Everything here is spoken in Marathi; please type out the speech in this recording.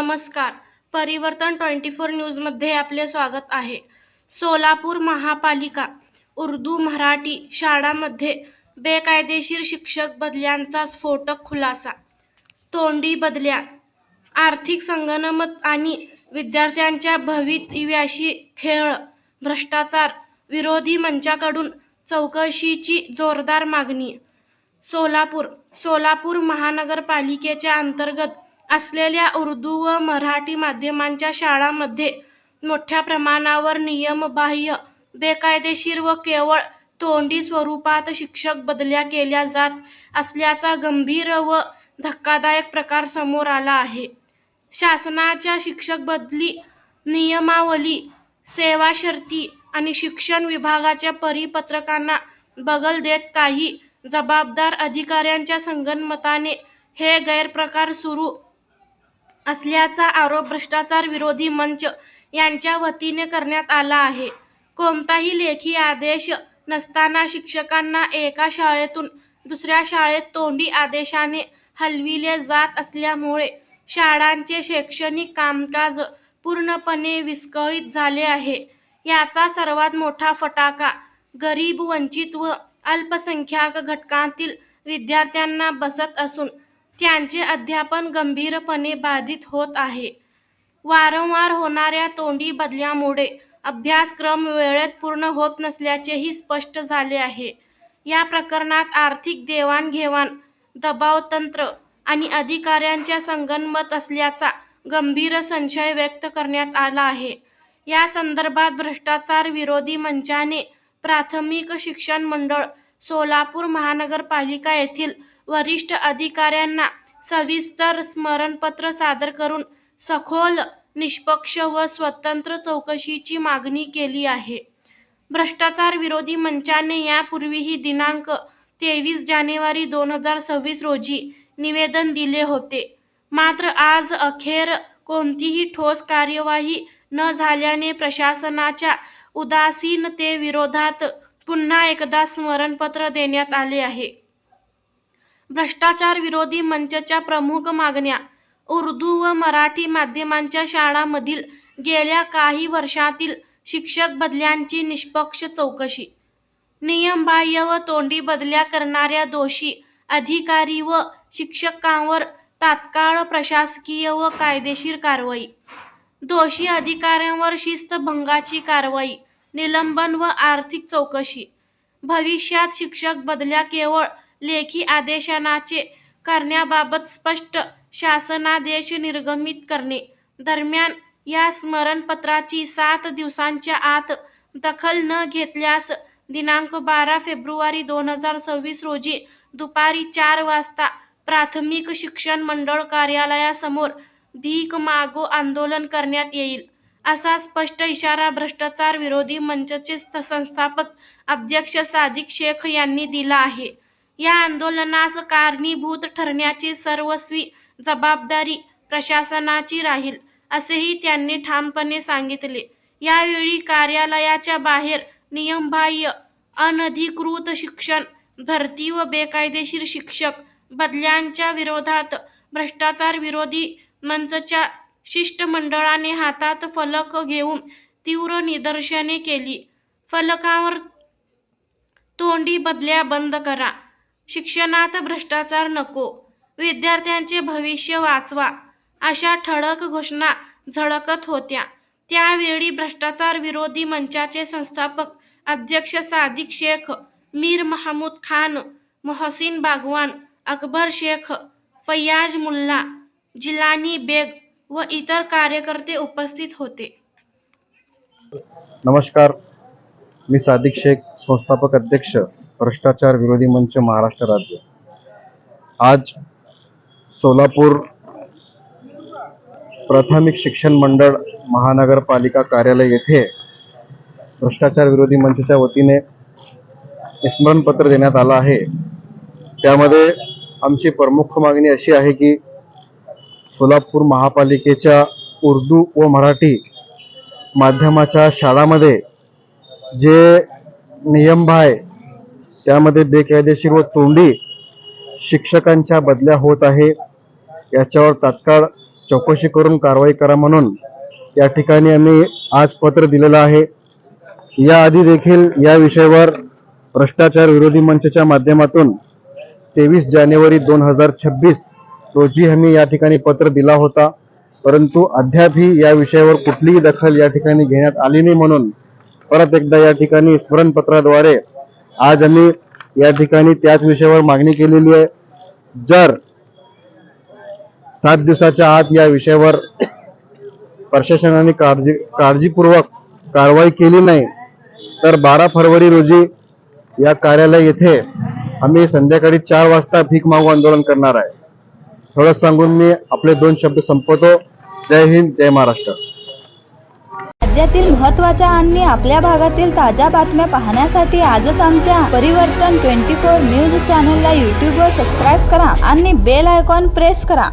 नमस्कार. परिवर्तन 24 न्यूजमध्ये आपले स्वागत आहे. सोलापूर महापालिका उर्दू मराठी शाळांमध्ये बेकायदेशीर शिक्षक बदल्यांचा स्फोटक खुलासा. तोंडी बदल्या, आर्थिक संगनमत आणि विद्यार्थ्यांच्या भवितव्याशी खेळ. भ्रष्टाचार विरोधी मंचाकडून चौकशीची जोरदार मागणी. सोलापूर महानगरपालिकेच्या अंतर्गत असलेल्या उर्दू व मराठी माध्यमांच्या शाळांमध्ये मोठ्या प्रमाणावर नियमबाह्य, बेकायदेशीर व केवळ तोंडी स्वरूपात शिक्षक बदल्या केल्या जात असल्याचा गंभीर व धक्कादायक प्रकार समोर आला आहे. शासनाच्या शिक्षक बदली नियमावली, सेवा शर्ती आणि शिक्षण विभागाच्या परिपत्रकांना बगल देत काही जबाबदार अधिकाऱ्यांच्या संगनमताने हे गैरप्रकार सुरू असल्याचा आरोप भ्रष्टाचार विरोधी मंच यांच्या वतीने करण्यात आला आहे. कोणताही लेखी आदेश नसताना शिक्षकांना एका शाळेतून दुसऱ्या शाळेत तोंडी आदेशाने हलविले जात असल्यामुळे शाळांचे शैक्षणिक कामकाज पूर्णपणे विस्कळीत झाले आहे. याचा सर्वात मोठा फटका गरीब, वंचित व अल्पसंख्याक घटकांतील विद्यार्थ्यांना बसत असून त्यांचे अध्यापन गंभीरपणे बाधित होत आहे. वारंवार होणाऱ्या तोंडी बदल्यामुळे अभ्यासक्रम वेळेत पूर्ण होत नसल्याचेही स्पष्ट झाले आहे. या प्रकरणात आर्थिक देवाणघेवाण, दबावतंत्र आणि अधिकाऱ्यांच्या संगनमत असल्याचा गंभीर संशय व्यक्त करण्यात आला आहे. या संदर्भात भ्रष्टाचार विरोधी मंचाने प्राथमिक शिक्षण मंडळ, सोलापूर महानगरपालिका येथील वरिष्ठ अधिकाऱ्यांना सविस्तर स्मरणपत्र सादर करून सखोल, निष्पक्ष व स्वतंत्र चौकशीची मागणी केली आहे. भ्रष्टाचार विरोधी मंचाने यापूर्वीही दिनांक 23 जानेवारी 2026 रोजी निवेदन दिले होते. मात्र आज अखेर कोणतीही ठोस कार्यवाही न झाल्याने प्रशासनाच्या उदासीनतेविरोधात पुन्हा एकदा स्मरणपत्र देण्यात आले आहे. भ्रष्टाचार विरोधी मंचच्या प्रमुख मागण्या. उर्दू व मराठी माध्यमांच्या शाळांमधील गेल्या काही वर्षांतील शिक्षक बदल्यांची निष्पक्ष चौकशी. नियमबाह्य व तोंडी बदल्या करणाऱ्या दोषी अधिकारी व शिक्षकांवर तात्काळ प्रशासकीय व कायदेशीर कारवाई. दोषी अधिकाऱ्यांवर शिस्तभंगाची कारवाई, निलंबन व आर्थिक चौकशी. भविष्यात शिक्षक बदल्या केवळ लेखी आदेशाने करण्याबाबत स्पष्ट शासनादेश निर्गमित करणे. दरम्यान या स्मरणपत्राची 7 दिवसांच्या आत दखल न घेतल्यास दिनांक 12 फेब्रुवारी 2026 रोजी दुपारी 4 वाजता प्राथमिक शिक्षण मंडळ कार्यालयासमोर भीक मागो आंदोलन करण्यात येईल, असा स्पष्ट इशारा भ्रष्टाचार विरोधी मंचचे संस्थापक अध्यक्ष सादिक शेख यांनी दिला आहे. या आंदोलनास कारणीभूत ठरण्याची सर्वस्वी जबाबदारी प्रशासनाची राहील, असेही त्यांनी ठामपणे सांगितले. यावेळी कार्यालयाच्या बाहेर नियमबाह्य, अनधिकृत शिक्षण भरती व बेकायदेशीर शिक्षक बदल्यांच्या विरोधात भ्रष्टाचार विरोधी मंचच्या शिष्टमंडळाने हातात फलक घेऊन तीव्र निदर्शने केली. फलकावर तोंडी बदल्या बंद करा, शिक्षणात भ्रष्टाचार नको, विद्यार्थ्यांचे भविष्य वाचवा, अशा ठळक घोषणा झळकत होत्या. त्यावेळी भ्रष्टाचार विरोधी मंचाचे संस्थापक अध्यक्ष सादिक शेख, मीर महमूद खान, मोहसिन बागवान, अकबर शेख, फैयाज मुल्ला, जिलानी बेग व इतर कार्यकर्ते उपस्थित होते. नमस्कार, मी सादिक शेख, संस्थापक अध्यक्ष भ्रष्टाचार विरोधी मंच महाराष्ट्र राज्य. आज सोलापूर प्राथमिक शिक्षण मंडळ महानगरपालिका कार्यालय येथे भ्रष्टाचार विरोधी मंचच्या वतीने स्मरणपत्र देण्यात आलं आहे. त्यामध्ये आमची प्रमुख मागणी अशी आहे की सोलापूर महापालिकेच्या उर्दू व मराठी माध्यमाच्या शाळांमध्ये जे नियमबाह्य, त्यामध्ये बेकायदेशीर व तोंडी शिक्षकांच्या बदल्या होत आहे, याच्यावर तात्काळ चौकशी करून कारवाई करा म्हणून या ठिकाणी आम्ही आज पत्र दिलेलं आहे. याआधी देखील या विषयावर भ्रष्टाचार विरोधी मंचच्या माध्यमातून 23 जानेवारी 2026 रोजी आम्ही या ठिकाणी पत्र दिला होता, परंतु अद्यापही या विषयावर कुठलीही दखल या ठिकाणी घेण्यात आली नाही. म्हणून परत एकदा या ठिकाणी स्मरणपत्राद्वारे आज आम्ही या ठिकाणी त्याच विषयावर मागणी केलेली आहे. जर 7 दिवसाच्या आत या विषयावर प्रशासनाने काळजीपूर्वक कारवाई केली नाही तर 12 फरवरी रोजी या कार्यालय येथे आम्ही संध्याकाळी 4 वाजता भीक मागू आंदोलन करणार आहे. थोडं सांगून मी आपले 2 शब्द संपवतो. जय हिंद, जय महाराष्ट्र. राज्यातील महत्त्वाच्या आणि आपल्या भागातील ताज्या बातम्या पाहण्यासाठी आजच आमच्या परिवर्तन 24 न्यूज चॅनलला यूट्यूबवर सबस्क्राईब करा आणि बेल आयकॉन प्रेस करा.